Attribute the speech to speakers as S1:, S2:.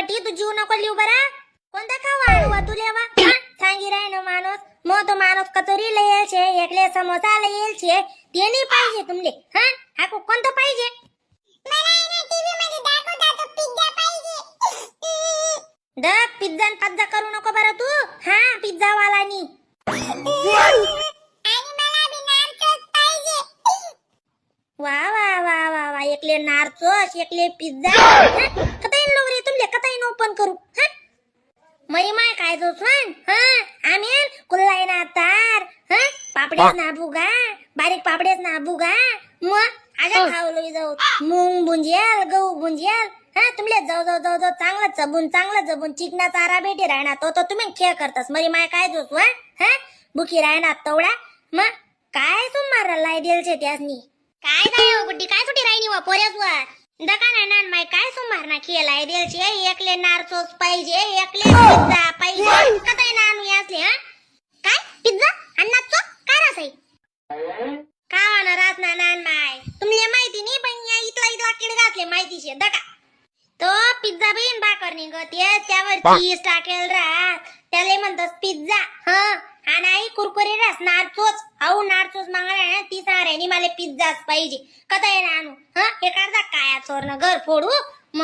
S1: पोटी तू जीव नको लिहू बरा. कोणता खावा आणू तुले वा सांगी राय ना माणूस मग तो माणूस कचोरी येईल छे एकले समोसा येईल छे ते नाही पाहिजे तुमले. हा हा कोणतं पाहिजे. पिझ्झा पिझ्झा करू नको बरं तू. हा पिझ्झा वाला नी वा वा वा वा वा एकले नारचोस एकले पिझ्झा कताईन लोग रे तुमले कताईन ओपन करू. हा मरी माय काय जो सन. हा आम्ही कुल्लाई ना तार हा पापडेस ना बुगा बारीक पापडेस ना बुगा मग आजा खावलोय जाऊ मूंग बुंजियाल गहू बुंजियाल. हा तुमले जाऊ जाऊ जाऊ जाऊ चांगलं जबून चिकना चारा भेटे राहणार तो तुम्ही खेळ करतास मरी माय काय जोस वा. हा बुकी राहणार तवडा मग काय सुमार लाई देलचे त्यासनी काय काय गुड्डी काय सुटी राहिनी वा पोऱ्यास वा दकाना नान माय काय सुमार ना खेळाय देलचे एकले नारचोस पाहिजे एकले पिझ्झा पाहिजे कताई नानू यासले. हा काय पिझ्झा अन्नाचो काय रासाई कावाना रास ना नान माय तुमले माहिती नाही पण या इतला किड घातले माहिती शे दका तो पिझ्झा बिन भाकर निघते त्यावर चीज टाकेल राहत त्याले म्हणतात पिझ्झा. हा हा नाही कुरकुरे रास नारचोच हाऊ नारचोच मागणार ती साऱ्यानी मला पिझ्झाच पाहिजे कताई नानू. हा हे करता काय चोरनं घर फोडू